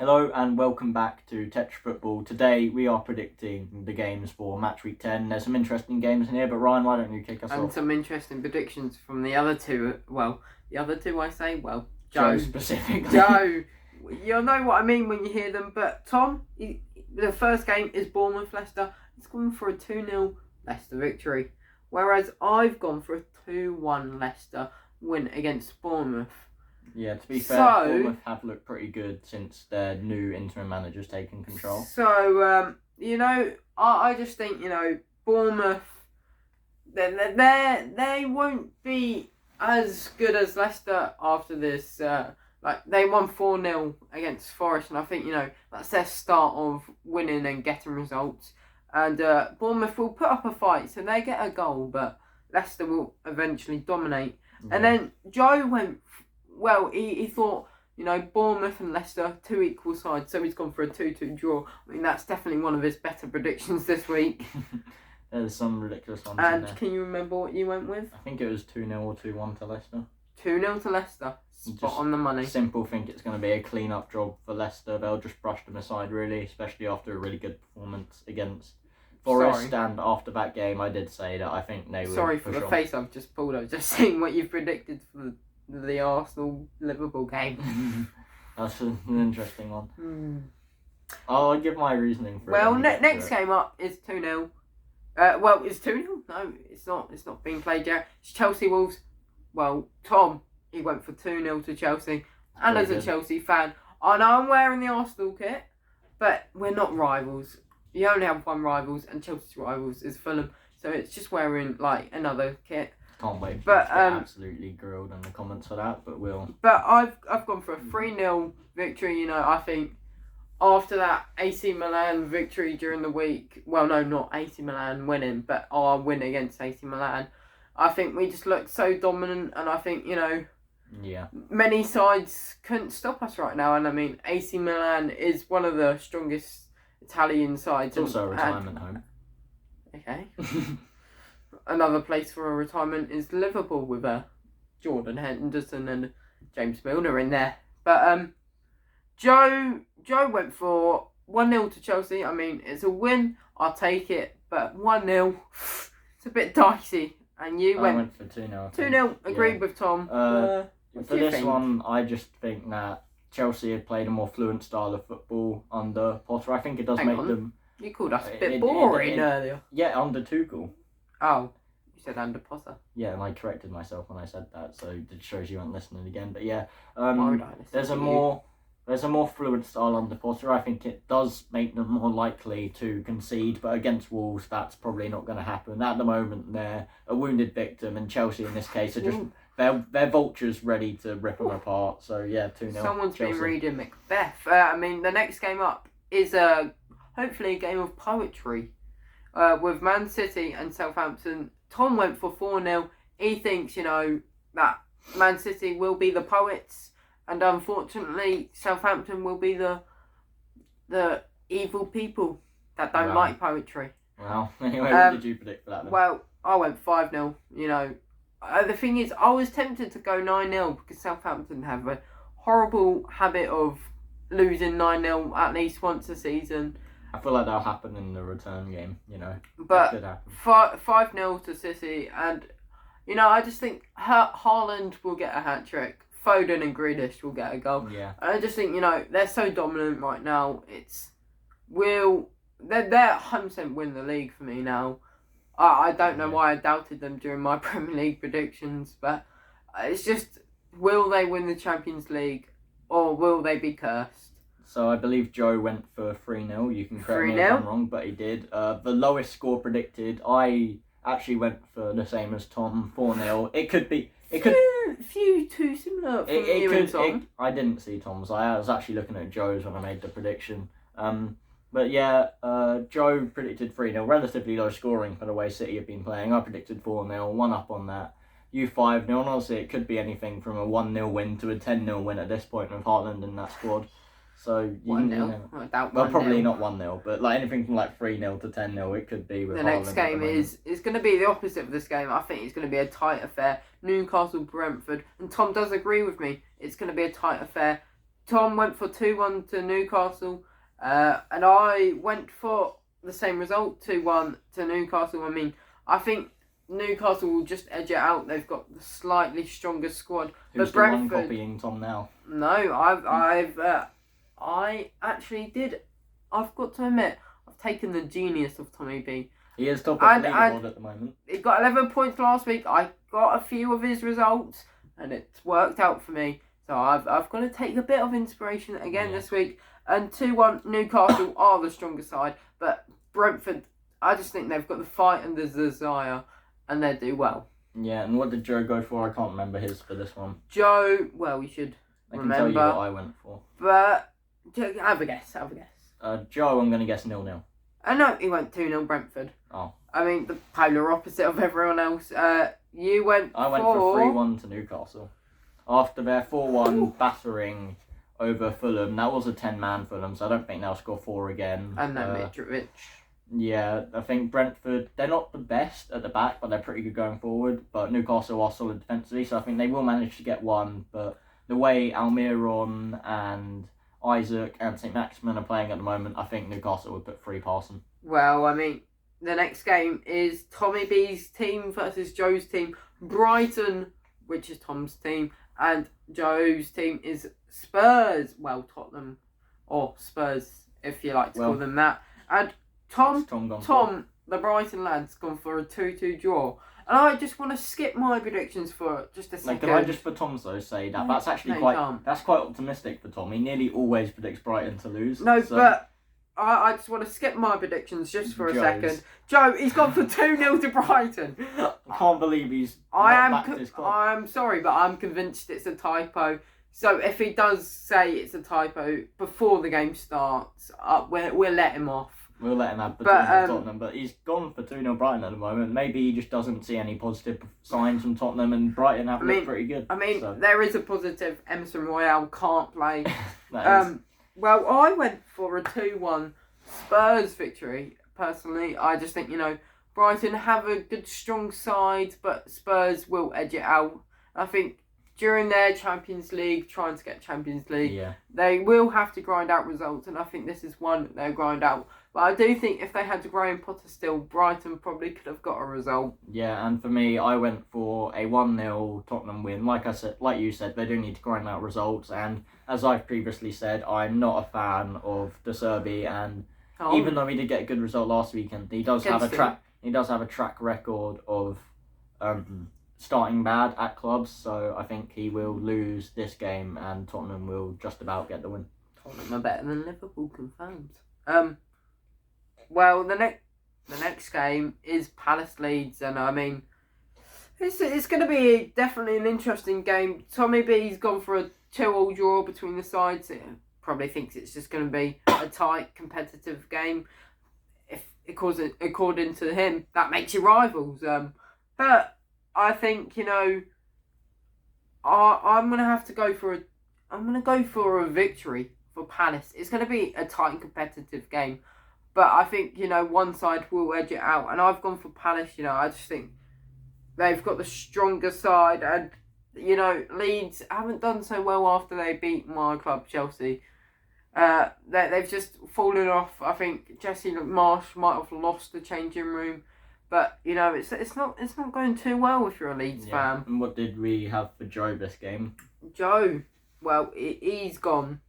Hello and welcome back to Tetra Football. Today we are predicting the games for match week 10. There's some interesting games in here, but Ryan, why don't you kick us off? And some interesting predictions from the other two. Joe specifically. Joe, you'll know what I mean when you hear them. But Tom, the first game is Bournemouth-Leicester. It's gone for a 2-0 Leicester victory. Whereas I've gone for a 2-1 Leicester win against Bournemouth. Yeah, to be fair, Bournemouth have looked pretty good since their new interim manager's taken control. So, I just think, Bournemouth, they won't be as good as Leicester after this. They won 4-0 against Forest, and I think, that's their start of winning and getting results. And Bournemouth will put up a fight, so they get a goal, but Leicester will eventually dominate. Yeah. And then Joe went... Well, he thought, Bournemouth and Leicester, 2 equal sides, so he's gone for a 2-2 draw. I mean, that's definitely one of his better predictions this week. There's some ridiculous ones and in there. Can you remember what you went with? I think it was 2-0 or 2-1 to Leicester. 2-0 to Leicester. Spot on the money. Simple, think it's going to be a clean-up job for Leicester. They'll just brush them aside, really, especially after a really good performance against Forest. Sorry. And after that game, I did say that I think they would. Sorry for the face I've just pulled. I was just saying what you've predicted for the Arsenal-Liverpool game. That's an interesting one. I'll give my reasoning for it. Well, next game up is 2-0. It's 2-0? No, it's not. It's not being played yet. It's Chelsea Wolves. Well, Tom, he went for 2-0 to Chelsea. And as a Chelsea fan, I know I'm wearing the Arsenal kit, but we're not rivals. You only have one rivals, and Chelsea's rivals is Fulham. So it's just wearing, another kit. Can't wait for get absolutely grilled in the comments for that, but we'll... But I've gone for a 3-0 victory, I think after that AC Milan victory during the week, well, no, not AC Milan winning, but our win against AC Milan, I think we just looked so dominant, and I think, many sides couldn't stop us right now, and I mean, AC Milan is one of the strongest Italian sides. It's also a retirement home. Okay. Another place for a retirement is Liverpool with Jordan Henderson and James Milner in there. But Joe went for 1-0 to Chelsea. I mean, it's a win. I'll take it. But 1-0, it's a bit dicey. And you I went for 2-0. 2-0, agreed with Tom. For this one, I just think that Chelsea had played a more fluent style of football under Potter. I think it does make them... You called us a bit boring earlier. Yeah, under Tuchel. Oh, you said under Potter. Yeah, and I corrected myself when I said that, so it shows you weren't listening again. But yeah, there's a more fluent style under Potter. I think it does make them more likely to concede, but against Wolves, that's probably not going to happen. At the moment, they're a wounded victim, and Chelsea in this case are just they're vultures ready to rip them apart. So yeah, 2-0. Someone's Chelsea. been reading Macbeth. The next game up is hopefully a game of poetry. With Man City and Southampton, Tom went for 4-0. He thinks, that Man City will be the poets, and unfortunately, Southampton will be the evil people that don't like poetry. Well, anyway, what did you predict for that then? Well, I went 5-0. The thing is, I was tempted to go 9-0 because Southampton have a horrible habit of losing 9-0 at least once a season. I feel like that'll happen in the return game, But 5-0 to City, and, I just think Haaland will get a hat-trick. Foden and Grealish will get a goal. Yeah. And I just think, they're so dominant right now. They're 100% win the league for me now. I don't know why I doubted them during my Premier League predictions, but it's just, will they win the Champions League, or will they be cursed? So I believe Joe went for 3-0. You can correct me if I'm wrong, but he did. The lowest score predicted, I actually went for the same as Tom, 4-0. It could be... Few too similar from you and Tom. I didn't see Tom's. I was actually looking at Joe's when I made the prediction. But yeah, Joe predicted 3-0. Relatively low scoring for the way City have been playing. I predicted 4-0, 1 up on that. You 5-0. And honestly, it could be anything from a 1-0 win to a 10-0 win at this point with Haaland in that squad. So 1-0. I doubt 1-0. Well, probably not 1-0, but anything from 3-0 to 10-0, it could be with the Haaland next game is going to be the opposite of this game. I think it's going to be a tight affair. Newcastle, Brentford, and Tom does agree with me. It's going to be a tight affair. Tom went for 2-1 to Newcastle, and I went for the same result, 2-1 to Newcastle. I mean, I think Newcastle will just edge it out. They've got the slightly stronger squad. Who's but the one copying Tom now? No, I actually did. I've got to admit, I've taken the genius of Tommy B. He is top of the leaderboard at the moment. He got 11 points last week. I got a few of his results, and it's worked out for me. So I've got to take a bit of inspiration again this week. And 2-1 Newcastle are the stronger side, but Brentford, I just think they've got the fight and the desire, and they do well. Yeah, and what did Joe go for? I can't remember his for this one. Joe, well, we should remember. I can tell you what I went for. But have a guess. Joe, I'm going to guess 0-0. No, he went 2-0 Brentford. Oh. I mean, the polar opposite of everyone else. I went for 3-1 to Newcastle. After their 4-1 battering over Fulham. That was a 10-man Fulham, so I don't think they'll score 4 again. And then Mitrovic. Yeah, I think Brentford, they're not the best at the back, but they're pretty good going forward. But Newcastle are solid defensively, so I think they will manage to get 1. But the way Almiron and Isaac and St. Maximin are playing at the moment, I think Newcastle would put 3 past them. Well, I mean, the next game is Tommy B's team versus Joe's team. Brighton, which is Tom's team, and Joe's team is Spurs. Well, Tottenham, or Spurs, if you like to call them that. And Tom, the Brighton lad's gone for a 2-2 draw. And I just want to skip my predictions for just a second. Can I just, for Tom's though, say that that's actually quite optimistic for Tom. He nearly always predicts Brighton to lose. No, but I just want to skip my predictions just for a second. Joe, he's gone for 2-0 to Brighton. I can't believe he's backed his club. I'm sorry, but I'm convinced it's a typo. So if he does say it's a typo before the game starts, we'll let him off. We'll let him have the 2-0 Tottenham, but he's gone for 2-0 Brighton at the moment. Maybe he just doesn't see any positive signs from Tottenham, and Brighton have looked pretty good. I mean, there is a positive. Emerson Royale can't play. Well, I went for a 2-1 Spurs victory. Personally, I just think, Brighton have a good, strong side, but Spurs will edge it out. I think during their Champions League, trying to get Champions League, they will have to grind out results, and I think this is one that they'll grind out. But I do think if they had to Graham Potter still, Brighton probably could have got a result. Yeah, and for me, I went for a 1-0 Tottenham win. Like you said, they do need to grind out results, and as I've previously said, I'm not a fan of De Zerbi, and even though he did get a good result last weekend, he does have a track record of starting bad at clubs, so I think he will lose this game, and Tottenham will just about get the win. Tottenham are better than Liverpool, confirmed. Well, the next game is Palace Leeds, and I mean, it's going to be definitely an interesting game. Tommy B's gone for a 2-2 draw between the sides. He probably thinks it's just going to be a tight, competitive game. If according to him, that makes you rivals. But I think I'm going to have to go for a victory for Palace. It's going to be a tight and competitive game. But I think, one side will edge it out. And I've gone for Palace, I just think they've got the stronger side. And, Leeds haven't done so well after they beat my club, Chelsea. They've just fallen off. I think Jesse Marsh might have lost the changing room. But, it's not going too well if you're a Leeds fan. And what did we have for Joe this game? Joe, well, he's gone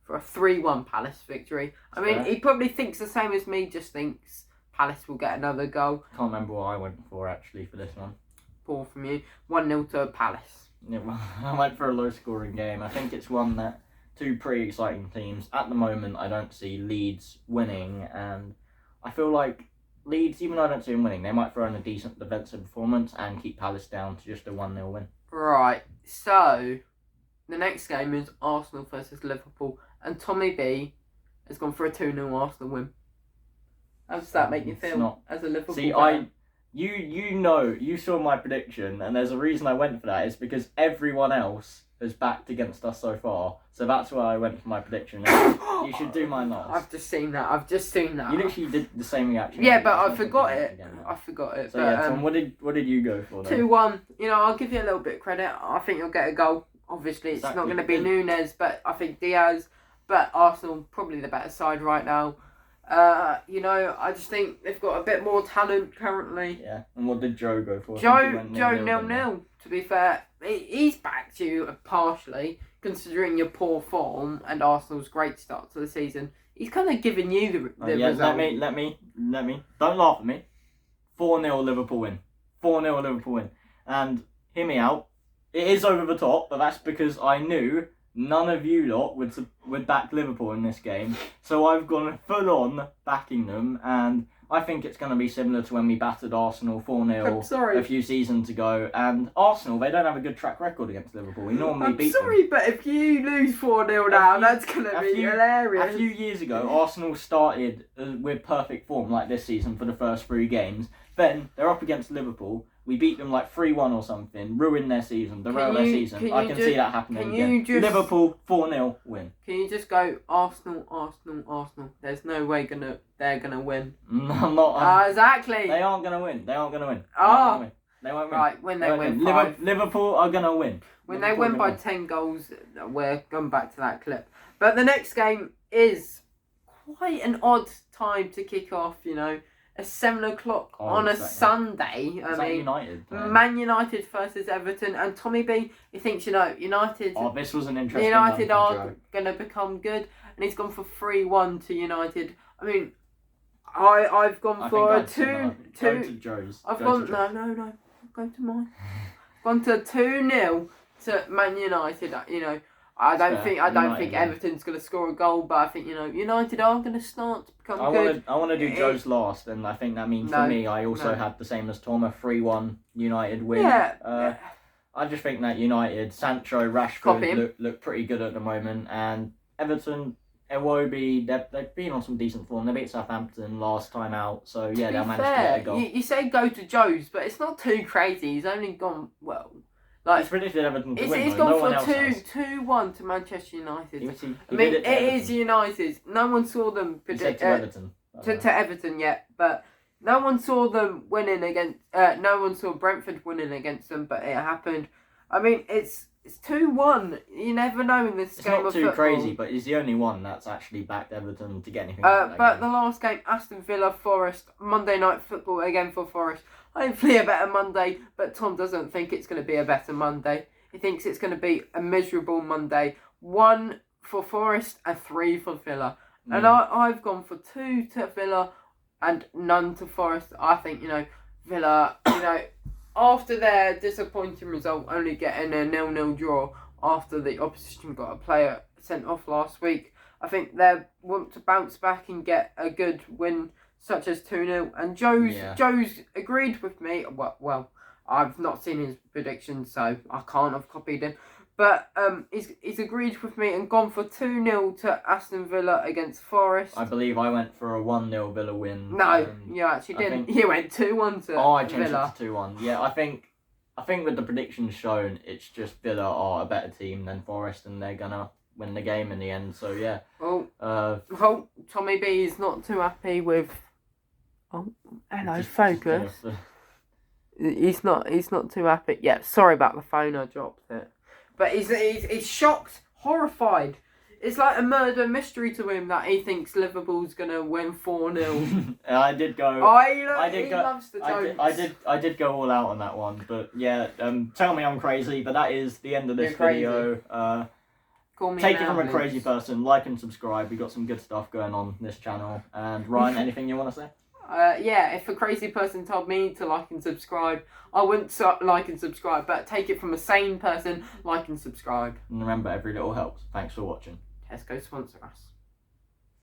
for a 3-1 Palace victory. I mean, he probably thinks the same as me, just thinks Palace will get another goal. Can't remember what I went for, actually, for this one. Poor from you. 1-0 to Palace. Yeah, well, I went for a low-scoring game. I think it's one that two pretty exciting teams. At the moment, I don't see Leeds winning, and I feel like Leeds, even though I don't see them winning, they might throw in a decent defensive performance and keep Palace down to just a 1-0 win. Right, so the next game is Arsenal versus Liverpool. And Tommy B has gone for a 2-0 Arsenal win. How does that make you feel as a Liverpool fan? You saw my prediction, and there's a reason I went for that. It's because everyone else has backed against us so far. So that's why I went for my prediction. You should do mine last. I've just seen that. You literally did the same reaction. Yeah, but I forgot it. So Tom, what did you go for then? 2-1. I'll give you a little bit of credit. I think you'll get a goal. obviously it's Exactly. not going to be Nunes, but I think Diaz. But Arsenal probably the better side right now. I just think they've got a bit more talent currently. Yeah. And what did Joe go for? Joe 0-0. To be fair, he's backed you partially, considering your poor form and Arsenal's great start to the season. He's kind of giving you the result. Let me. Don't laugh at me. 4-0 Liverpool win. 4-0 Liverpool win. And hear me out. It is over the top, but that's because I knew none of you lot would back Liverpool in this game. So I've gone full on backing them, and I think it's going to be similar to when we battered Arsenal 4-0 a few seasons ago. And Arsenal, they don't have a good track record against Liverpool. We normally beat them. But if you lose 4-0 now, that's going to be hilarious. A few years ago, Arsenal started with perfect form like this season for the first 3 games. Then they're up against Liverpool. We beat them like 3-1 or something, ruined their season, derailed their season. I can see that happening again. Liverpool 4-0 win. Can you just go Arsenal, Arsenal, Arsenal? There's no way they're gonna win. I'm not. Exactly. They aren't gonna win. They won't win. They won't win. Right, when they win 5. Liverpool are gonna win. When they win by 10 goals, we're going back to that clip. But the next game is quite an odd time to kick off, at 7 o'clock on a Sunday. I mean, United, Man United versus Everton, and Tommy B, he thinks United. Oh, this was an interesting. United are going to become good, and he's gone for 3-1 to United. I mean, I've gone for a 2. Go to Joe's. I've gone no. Go to mine. I've gone to 2-0 to Man United. I don't think Everton's going to score a goal, but I think United are going to start to become good. I want to do Joe's last, and I think that means for me, I also had the same as Tom, a 3-1 United win. Yeah. I just think that United, Sancho, Rashford look pretty good at the moment, and Everton, Iwobi, they've been on some decent form. They beat Southampton last time out, so yeah, they'll manage to get a goal. You say go to Joe's, but it's not too crazy. He's only gone He's predicted Everton to win. He's gone for 2-1 to Manchester United. It is United. No one saw them predict to Everton. To Everton yet, but no one saw them winning against. No one saw Brentford winning against them, but it happened. I mean, it's 2-1. You never know in this game of football. It's not too crazy, but he's the only one that's actually backed Everton to get anything. But the last game, Aston Villa, Forest, Monday Night Football again for Forest. Hopefully a better Monday, but Tom doesn't think it's going to be a better Monday. He thinks it's going to be a miserable Monday. 1 for Forest and 3 for Villa. And I've gone for 2 to Villa and none to Forest. I think, Villa, after their disappointing result, only getting a 0-0 draw after the opposition got a player sent off last week, I think they want to bounce back and get a good win such as 2-0, and Joe's agreed with me. Well, I've not seen his predictions, so I can't have copied him. But he's agreed with me and gone for 2-0 to Aston Villa against Forest. I believe I went for a 1-0 Villa win. No, you actually didn't. You went 2-1 to Villa. Oh, I changed it to 2-1. Yeah, I think with the predictions shown, it's just Villa are a better team than Forest, and they're gonna win the game in the end. So yeah. Well, Tommy B is not too happy with. Oh, hello, focus. He's not too happy. Yeah, sorry about the phone. I dropped it. But he's shocked, horrified. It's like a murder mystery to him that he thinks Liverpool's gonna win 4-0. I did go. He loves the jokes. I did go all out on that one, but yeah. Tell me I'm crazy, but that is the end of this video. Take it from a crazy person. Like and subscribe. We got some good stuff going on this channel. And Ryan, anything you want to say? If a crazy person told me to like and subscribe, I wouldn't like and subscribe, but take it from a sane person, like and subscribe. And remember, every little helps. Thanks for watching. Tesco sponsor us.